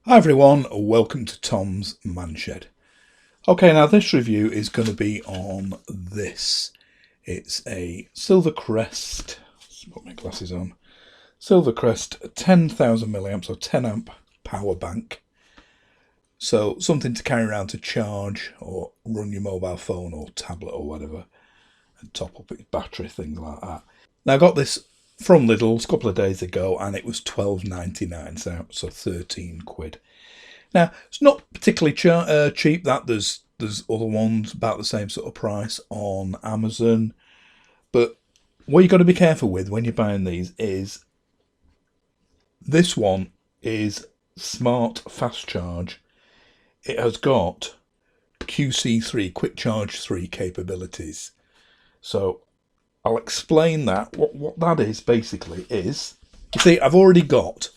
Hi everyone, welcome to Tom's Man Shed. Okay, now this review is going to be on this. It's a Silvercrest, let's put my glasses on, Silvercrest 10,000 milliamps or 10 amp power bank. So something to carry around to charge or run your mobile phone or tablet or whatever and top up its battery, things like that. Now I got this from Lidl a couple of days ago and it was £12.99, so 13 quid. Now it's not particularly cheap. That there's other ones about the same sort of price on Amazon, but what you've got to be careful with when you're buying these is this one is smart fast charge. It has got QC3 quick charge 3 capabilities. So I'll explain that. What that is basically is, you see, I've already got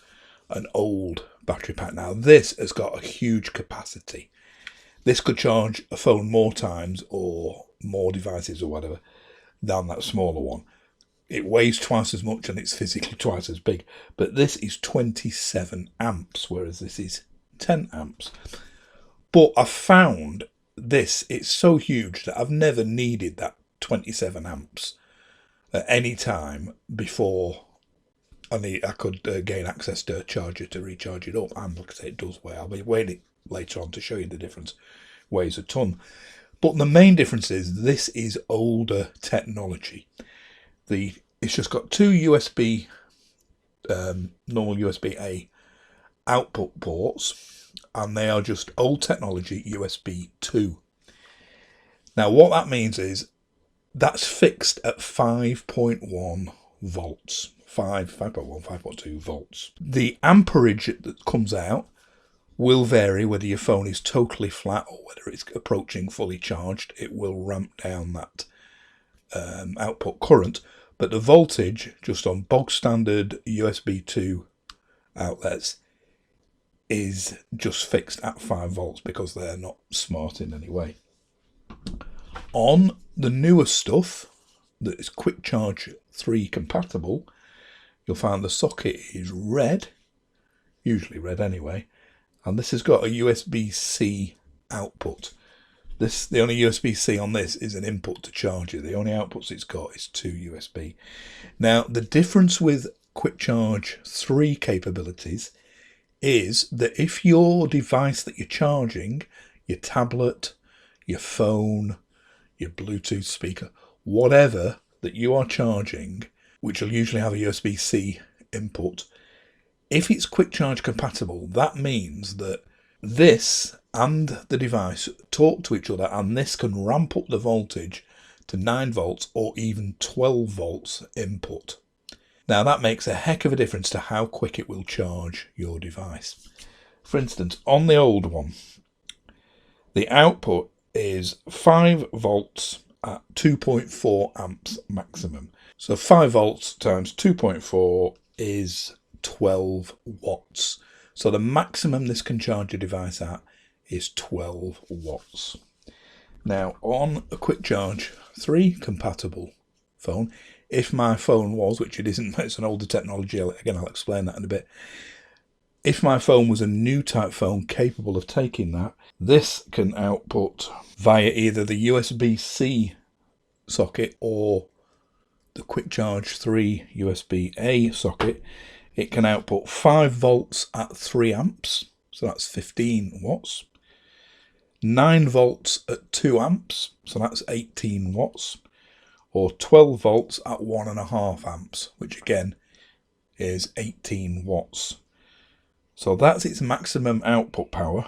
an old battery pack now. This has got a huge capacity. This could charge a phone more times or more devices or whatever than that smaller one. It weighs twice as much and it's physically twice as big. But this is 27 amps, whereas this is 10 amps. But I found this, it's so huge that I've never needed that 27 amps at any time before I could gain access to a charger to recharge it up. And like I say, it does weigh. I'll be weighing it later on to show you the difference. Weighs a ton. But the main difference is this is older technology. It's just got two USB, normal USB-A output ports, and they are just old technology USB 2. Now what that means is that's fixed at 5.1 volts. 5.1, 5.2 volts. The amperage that comes out will vary whether your phone is totally flat or whether it's approaching fully charged. It will ramp down that output current, but the voltage just on bog standard USB 2 outlets is just fixed at 5 volts because they're not smart in any way. On the newer stuff that is quick charge 3 compatible, you'll find the socket is red, usually red anyway, and this has got a USB-C output. The only USB-C on this is an input to charge it. The only outputs it's got is 2 USB. Now, the difference with quick charge 3 capabilities is that if your device that you're charging, your tablet, your phone, your Bluetooth speaker, whatever that you are charging, which will usually have a USB-C input, if it's quick charge compatible, that means that this and the device talk to each other, and this can ramp up the voltage to 9 volts or even 12 volts input. Now that makes a heck of a difference to how quick it will charge your device. For instance, on the old one, the output is 5 volts at 2.4 amps maximum. So 5 volts times 2.4 is 12 watts. So the maximum this can charge your device at is 12 watts. Now on a quick charge 3 compatible phone, if my phone was, which it isn't, it's an older technology, again I'll explain that in a bit. If my phone was a new type phone capable of taking that, this can output via either the USB-C socket or the quick charge 3 USB-A socket. It can output 5 volts at 3 amps, so that's 15 watts. 9 volts at 2 amps, so that's 18 watts. Or 12 volts at 1.5 amps, which again is 18 watts. So that's its maximum output power,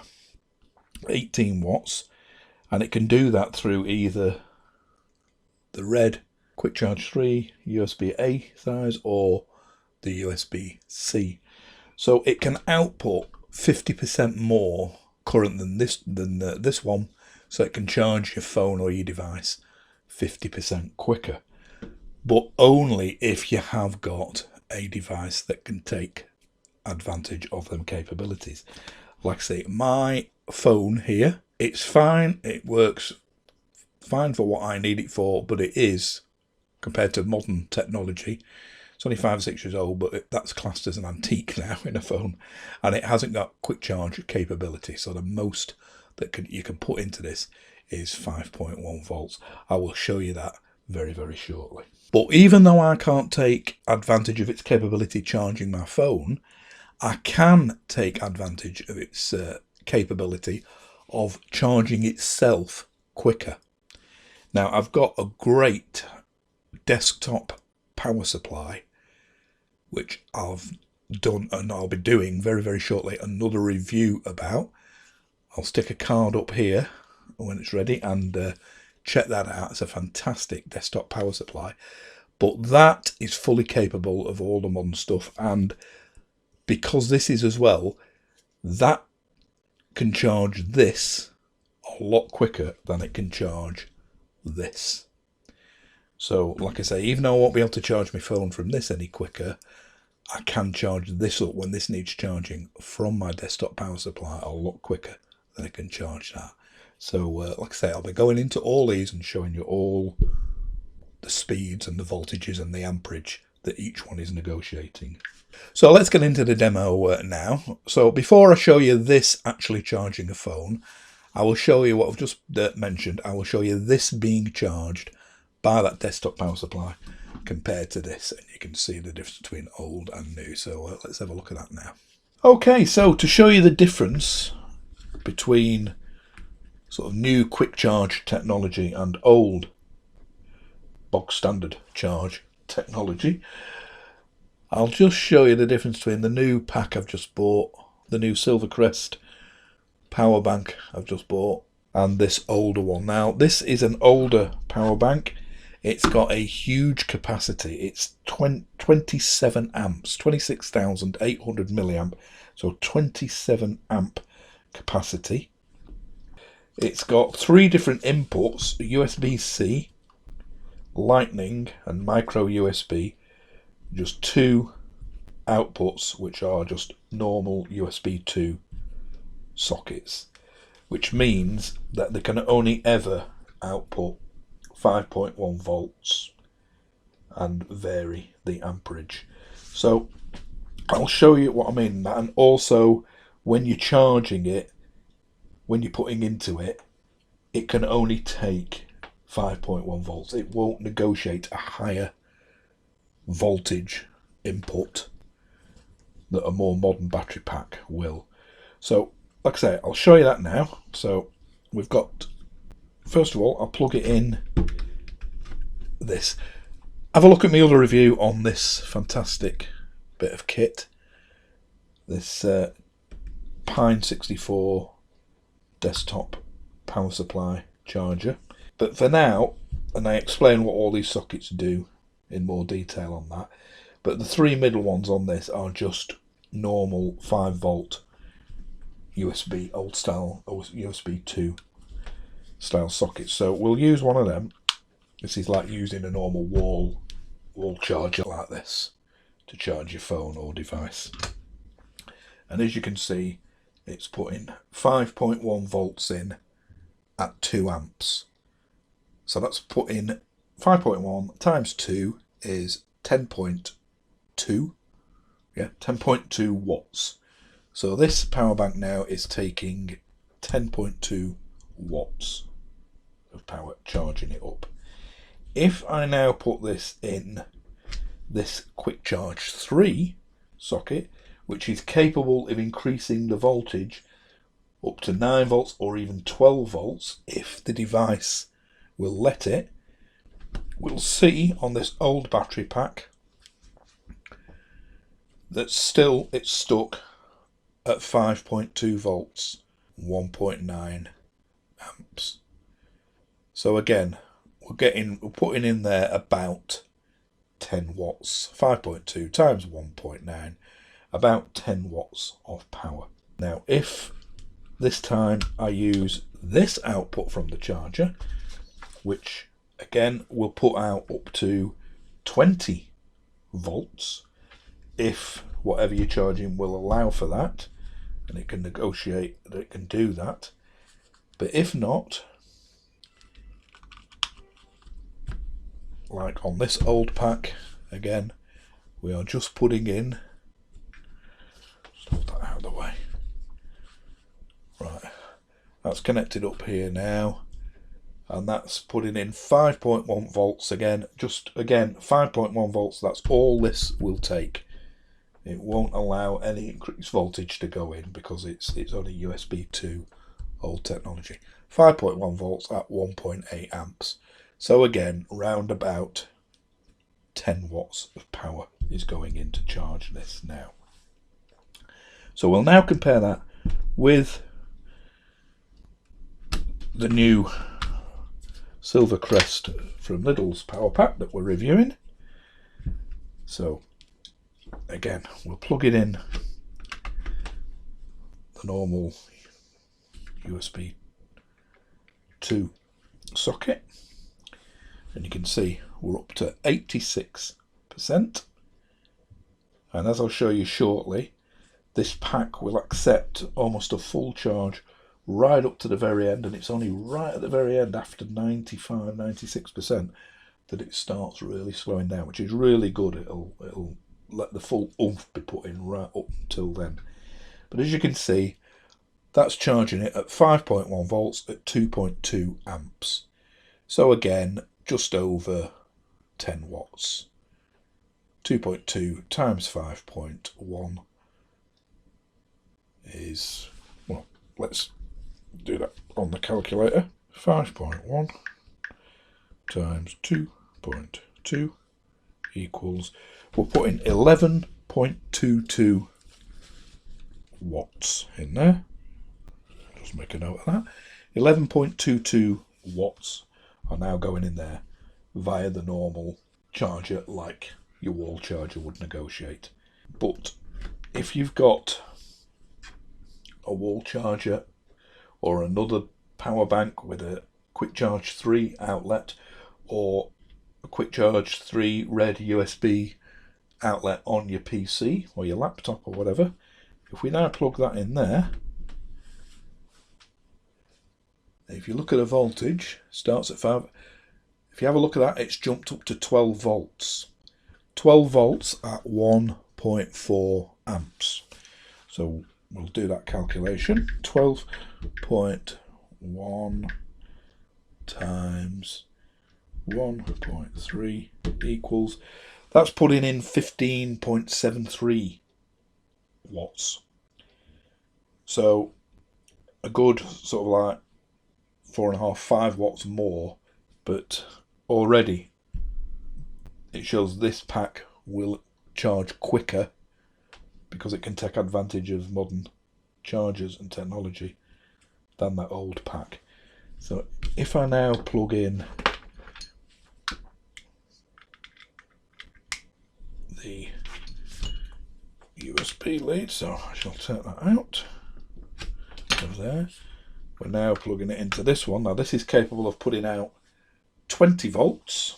18 watts. And it can do that through either the red quick charge 3 USB-A size or the USB-C. So it can output 50% more current than this one, so it can charge your phone or your device 50% quicker, but only if you have got a device that can take advantage of them capabilities. Like I say, my phone here, it's fine, it works fine for what I need it for, but it is, compared to modern technology, It's only 5 or 6 years old, but that's classed as an antique now in a phone, and it hasn't got quick charge capability. So the most that you can put into this is 5.1 volts. I will show you that very, very shortly. But even though I can't take advantage of its capability charging my phone, I can take advantage of its capability of charging itself quicker. Now, I've got a great desktop power supply, which I've done and I'll be doing very, very shortly another review about. I'll stick a card up here when it's ready, and check that out. It's a fantastic desktop power supply, but that is fully capable of all the modern stuff, and because this is as well, that can charge this a lot quicker than it can charge this. So like I say, even though I won't be able to charge my phone from this any quicker, I can charge this up when this needs charging from my desktop power supply a lot quicker than I can charge that. So like I say, I'll be going into all these and showing you all the speeds and the voltages and the amperage that each one is negotiating. So let's get into the demo now. So before I show you this actually charging a phone, I will show you what I've just mentioned. I will show you this being charged by that desktop power supply compared to this, and you can see the difference between old and new. So let's have a look at that now. Okay, so to show you the difference between sort of new quick charge technology and old bog standard charge technology, I'll just show you the difference between the new pack I've just bought, the new Silvercrest power bank I've just bought, and this older one. Now this is an older power bank. It's got a huge capacity. It's 27 amps, 26,800 milliamp, so 27 amp capacity. It's got 3 different inputs: USB-C, Lightning and micro USB, just 2 outputs which are just normal USB 2 sockets, which means that they can only ever output 5.1 volts and vary the amperage. So I'll show you what I mean, and also when you're charging it, when you're putting into it, it can only take 5.1 volts. It won't negotiate a higher voltage input that a more modern battery pack will. So like I say, I'll show you that now. So we've got, first of all, I'll plug it in this. Have a look at my other review on this fantastic bit of kit, this Pine 64 desktop power supply charger. But for now, and I explain what all these sockets do in more detail on that, but the 3 middle ones on this are just normal 5 volt USB, old style USB 2 style sockets. So we'll use one of them. This is like using a normal wall charger like this to charge your phone or device. And as you can see, it's putting 5.1 volts in at 2 amps. So that's putting 5.1 times 2 is 10.2. Yeah, 10.2 watts. So this power bank now is taking 10.2 watts of power, charging it up. If I now put this in this quick charge 3 socket, which is capable of increasing the voltage up to 9 volts or even 12 volts if the device will let it, we'll see on this old battery pack that still it's stuck at 5.2 volts, 1.9 amps. So again, we're putting in there about 10 watts. 5.2 times 1.9, about 10 watts of power. Now if this time I use this output from the charger, which again will put out up to 20 volts if whatever you're charging will allow for that, and it can negotiate that it can do that. But if not, like on this old pack, again we are just putting in, hold that out of the way, right, that's connected up here now, and that's putting in 5.1 volts again, 5.1 volts, that's all this will take. It won't allow any increased voltage to go in because it's only USB 2 old technology. 5.1 volts at 1.8 amps. So again, round about 10 watts of power is going in to charge this now. So we'll now compare that with the new Silvercrest from Lidl's power pack that we're reviewing. So again, we'll plug it in the normal USB 2 socket, and you can see we're up to 86%, and as I'll show you shortly, this pack will accept almost a full charge right up to the very end, and it's only right at the very end after 96% that it starts really slowing down, which is really good. It'll let the full oomph be put in right up until then. But as you can see, that's charging it at 5.1 volts at 2.2 amps. So again, just over 10 watts. 2.2 times 5.1 is, well, let's do that on the calculator. 5.1 times 2.2 equals, we're putting 11.22 watts in there. Just make a note of that. 11.22 watts are now going in there via the normal charger, like your wall charger would negotiate. But if you've got a wall charger or another power bank with a quick charge 3 outlet, or a quick charge 3 red USB outlet on your PC or your laptop or whatever, if we now plug that in there, if you look at a voltage, starts at 5. If you have a look at that, it's jumped up to 12 volts. 12 volts at 1.4 amps. So we'll do that calculation. 12.1 times 1.3 equals, that's putting in 15.73 watts. So a good sort of like 4.5, 5 watts more, but already it shows this pack will charge quicker because it can take advantage of modern chargers and technology than that old pack. So if I now plug in the USB lead, so I shall take that out of there. We're now plugging it into this one. Now this is capable of putting out 20 volts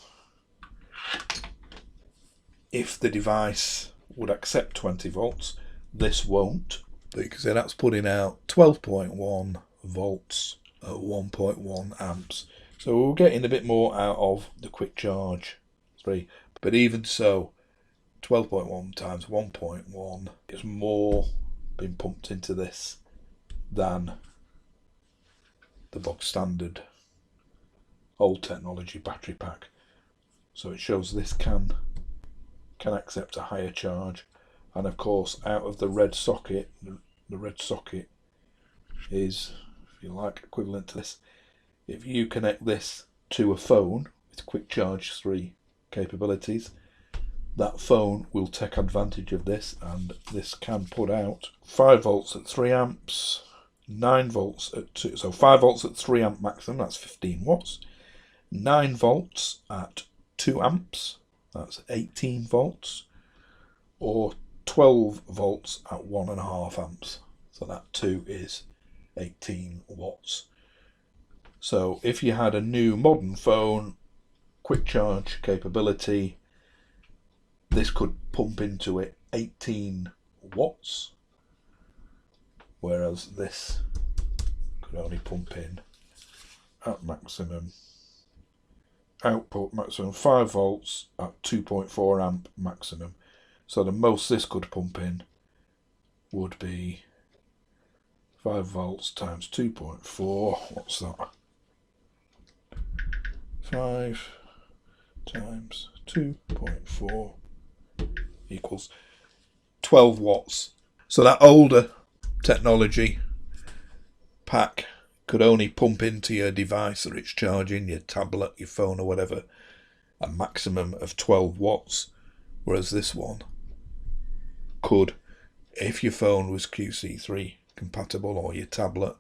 if the device would accept 20 volts. This won't, but you can see that's putting out 12.1 volts at 1.1 amps. So we're getting a bit more out of the quick charge 3, but even so, 12.1 times 1.1 is more being pumped into this than the bog standard old technology battery pack. So it shows this can accept a higher charge, and of course out of the red socket, the red socket is, if you like, equivalent to this. If you connect this to a phone with quick charge 3 capabilities, that phone will take advantage of this, and this can put out 5 volts at 3 amps, 9 volts at 2, so 5 volts at 3 amp maximum, that's 15 watts, 9 volts at 2 amps, that's 18 volts, or 12 volts at 1.5 amps, so that too is 18 watts. So if you had a new modern phone, quick charge capability, this could pump into it 18 watts, whereas this could only pump in at maximum output, maximum 5 volts at 2.4 amp maximum. So the most this could pump in would be 5 volts times 2.4. What's that? 5 times 2.4 equals 12 watts. So that older technology pack could only pump into your device that it's charging, your tablet, your phone or whatever, a maximum of 12 watts. Whereas this one could, if your phone was QC3 compatible or your tablet,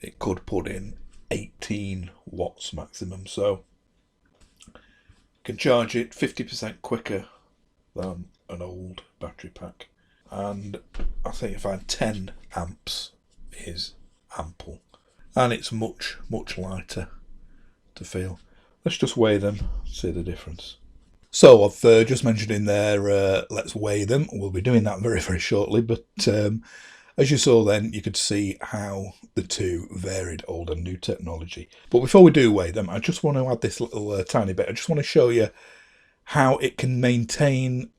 it could put in 18 watts maximum. So you can charge it 50% quicker than an old battery pack. And I think you find 10 amps is ample. And it's much, much lighter to feel. Let's just weigh them, see the difference. So I've just mentioned in there, let's weigh them. We'll be doing that very, very shortly. But as you saw then, you could see how the two varied old and new technology. But before we do weigh them, I just want to add this little tiny bit. I just want to show you how it can maintain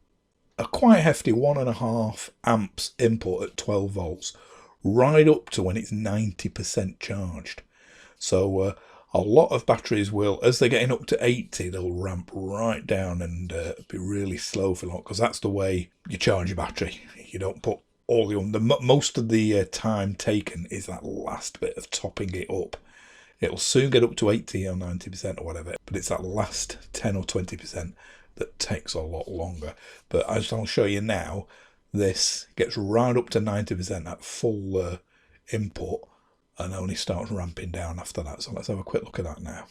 a quite hefty 1.5 amps input at 12 volts, right up to when it's 90% charged. So a lot of batteries will, as they're getting up to 80, they'll ramp right down and be really slow for long, because that's the way you charge your battery. You don't put all most of the time taken is that last bit of topping it up. It'll soon get up to 80 or 90% or whatever, but it's that last 10 or 20% that takes a lot longer. But as I'll show you now, this gets right up to 90% at full input and only starts ramping down after that. So let's have a quick look at that now.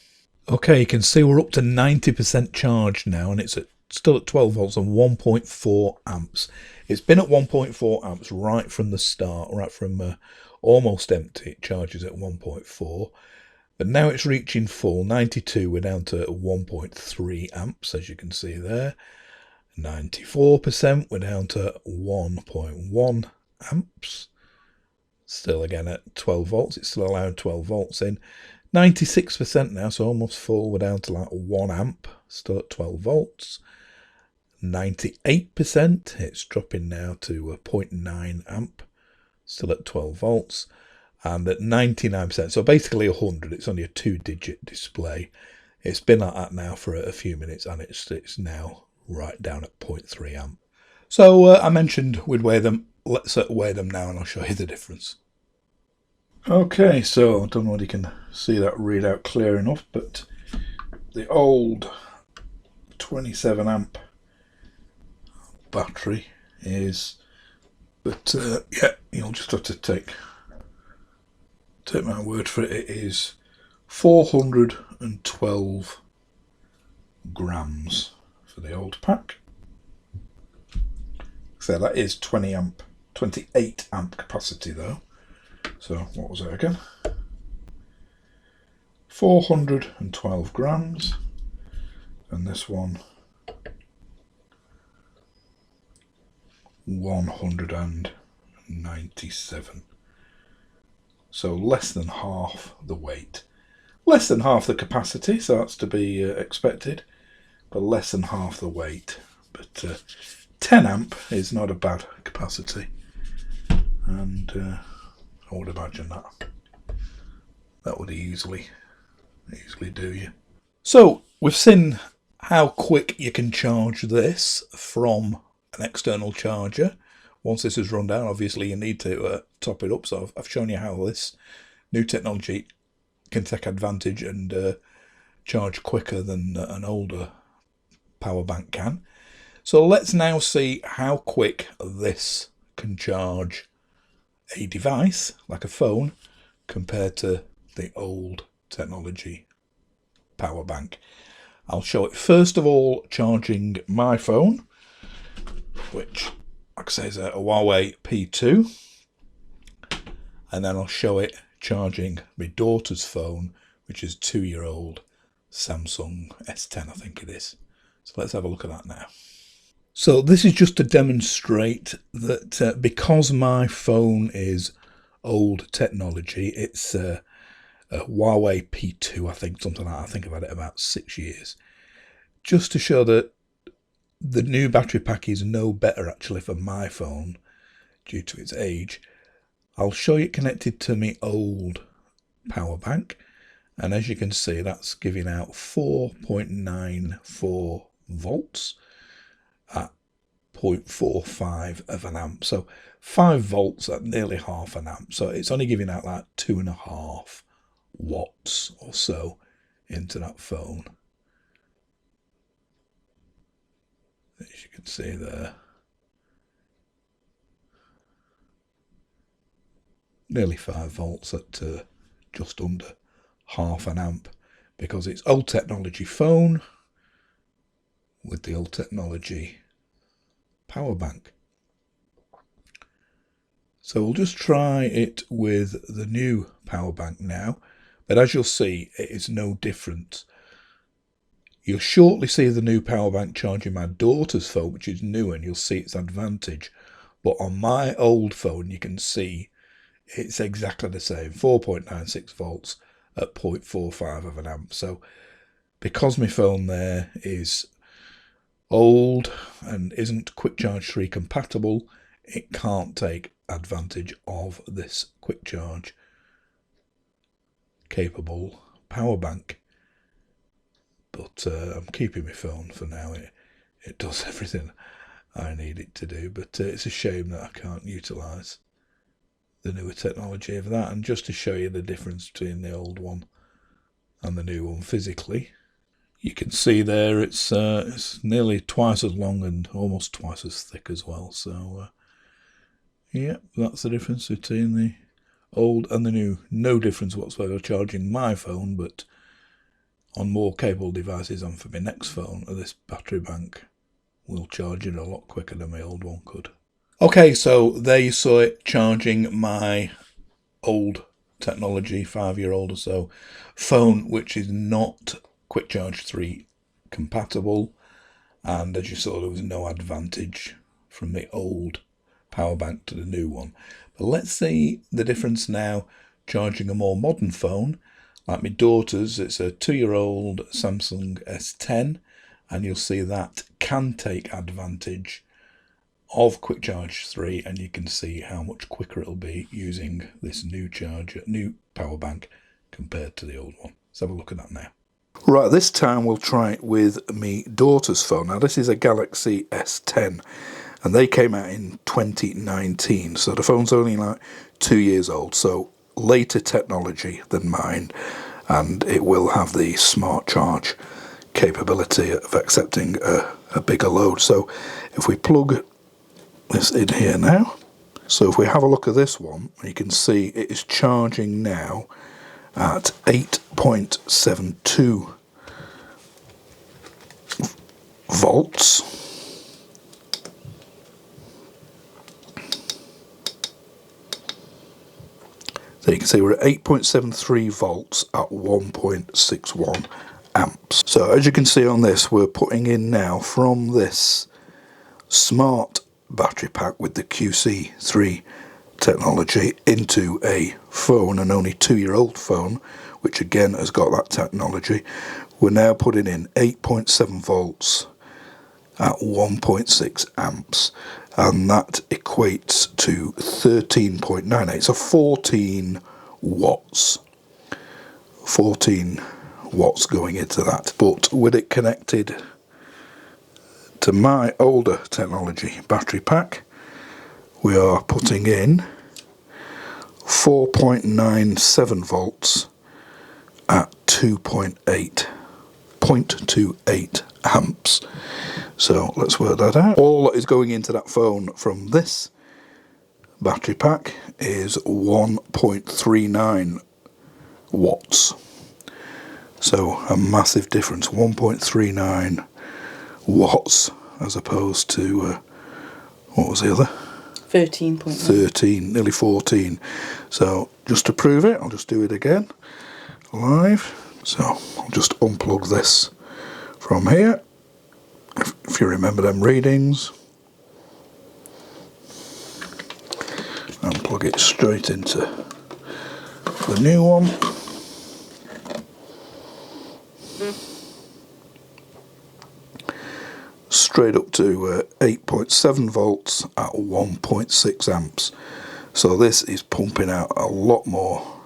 Okay, you can see we're up to 90% charged now, and it's still at 12 volts and 1.4 amps. It's been at 1.4 amps right from the start, right from almost empty. It charges at 1.4. But now it's reaching full, 92, we're down to 1.3 amps, as you can see there. 94%, we're down to 1.1 amps. Still again at 12 volts, it's still allowed 12 volts in. 96% now, so almost full, we're down to like 1 amp, still at 12 volts. 98%, it's dropping now to 0.9 amp, still at 12 volts. And at 99%, so basically 100, it's only a 2-digit display. It's been like that now for a few minutes, and it's now right down at 0.3 amp. So I mentioned we'd weigh them. Let's weigh them now, and I'll show you the difference. Okay, so I don't know whether you can see that readout clear enough, but the old 27 amp battery is, but yeah, you'll just have to take my word for it, it is 412 grams for the old pack. So that is 28 amp capacity though. So what was it again? 412 grams, and this one 197. So less than half the weight. Less than half the capacity, so that's to be expected, but less than half the weight. But 10 amp is not a bad capacity, and I would imagine that would easily do you. So we've seen how quick you can charge this from an external charger. Once this is run down, obviously you need to top it up. So I've shown you how this new technology can take advantage and charge quicker than an older power bank can. So let's now see how quick this can charge a device like a phone compared to the old technology power bank. I'll show it first of all charging my phone, which like I say is a Huawei P2, and then I'll show it charging my daughter's phone, which is 2-year-old Samsung S10 I think it is. So let's have a look at that now. So this is just to demonstrate that because my phone is old technology, it's a Huawei P2 I think, something like that. I think I've had it about 6 years. Just to show that The new battery pack is no better actually for my phone due to its age. I'll show you it connected to my old power bank, and as you can see that's giving out 4.94 volts at 0.45 of an amp. So 5 volts at nearly half an amp. So it's only giving out like 2.5 watts or so into that phone. As you can see there. Nearly 5 volts at just under half an amp, because it's old technology phone with the old technology power bank. So we'll just try it with the new power bank now, but as you'll see it is no different. You'll shortly see the new power bank charging my daughter's phone, which is new, and you'll see its advantage. But on my old phone you can see it's exactly the same, 4.96 volts at 0.45 of an amp. So because my phone there is old and isn't Quick Charge 3 compatible, it can't take advantage of this Quick Charge capable power bank. But I'm keeping my phone for now. It does everything I need it to do, but it's a shame that I can't utilise the newer technology of that. And just to show you the difference between the old one and the new one physically, you can see there it's nearly twice as long and almost twice as thick as well. So yeah, that's the difference between the old and the new. No difference whatsoever charging my phone, but on more capable devices and for my next phone, this battery bank will charge it a lot quicker than my old one could. Okay, so there you saw it charging my old technology, 5-year-old or so, phone, which is not Quick Charge 3 compatible. And as you saw, there was no advantage from the old power bank to the new one. But let's see the difference now charging a more modern phone. Like my daughter's, it's a 2-year-old Samsung S10, and you'll see that can take advantage of Quick Charge 3, and you can see how much quicker it'll be using this new power bank compared to the old one. Let's have a look at that now. Right, this time we'll try it with my daughter's phone. Now this is a Galaxy S10, and they came out in 2019, so the phone's only like 2 years old, so later technology than mine, and it will have the smart charge capability of accepting a bigger load. So if we plug this in here now, so if we have a look at this one, you can see it is charging now at 8.72 volts. So you can see we're at 8.73 volts at 1.61 amps. So as you can see on this, we're putting in now from this smart battery pack with the QC3 technology into a phone, an only 2-year-old phone, which again has got that technology. We're now putting in 8.7 volts at 1.6 amps, and that equates to 13.98, so 14 watts. 14 watts going into that. But with it connected to my older technology battery pack, we are putting in 4.97 volts at 0.28 amps. So let's work that out. All that is going into that phone from this battery pack is 1.39 watts. So a massive difference, 1.39 watts as opposed to, what was the other? 13.1. 13, nearly 14. So just to prove it, I'll just do it again live. So I'll just unplug this from here, if you remember them readings, and plug it straight into the new one. straight up to 8.7 volts at 1.6 amps. So this is pumping out a lot more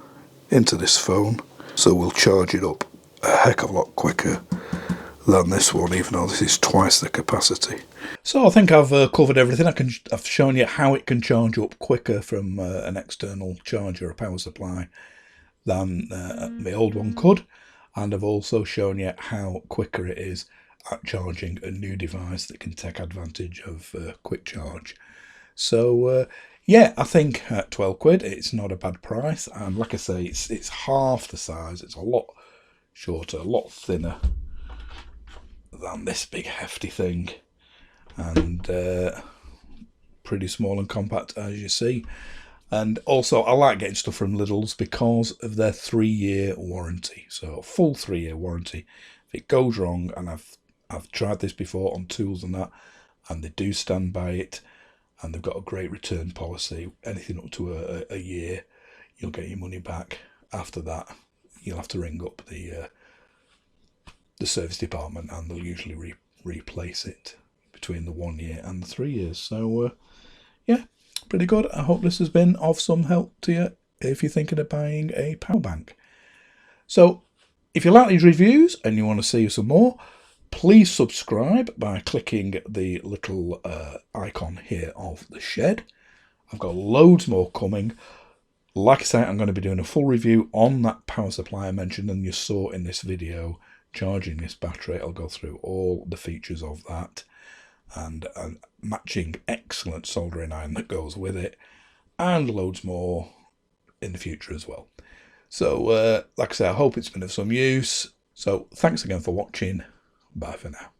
into this phone, so we'll charge it up a heck of a lot quicker than this one, even though this is twice the capacity. So I think I've covered everything. I've shown you how it can charge up quicker from an external charger, a power supply, than the old one could, and I've also shown you how quicker it is at charging a new device that can take advantage of quick charge. So yeah, I think at 12 quid it's not a bad price, and like I say, it's half the size. It's a lot shorter, a lot thinner than this big hefty thing, and pretty small and compact, as you see. And also, I like getting stuff from Lidl's because of their 3-year warranty. So, full 3-year warranty. If it goes wrong, and I've tried this before on tools and that, and they do stand by it, and they've got a great return policy. Anything up to a year, you'll get your money back. After that, you'll have to ring up the service department, and they'll usually replace it between the 1 year and the 3 years. So, yeah. Pretty good. I hope this has been of some help to you if you're thinking of buying a power bank. So if you like these reviews and you want to see some more, please subscribe by clicking the little icon here of the shed. I've got loads more coming. Like I say, I'm going to be doing a full review on that power supply I mentioned and you saw in this video, charging this battery. I'll go through all the features of that, and a matching excellent soldering iron that goes with it, and loads more in the future as well. So like I say, I hope it's been of some use. So thanks again for watching. Bye for now.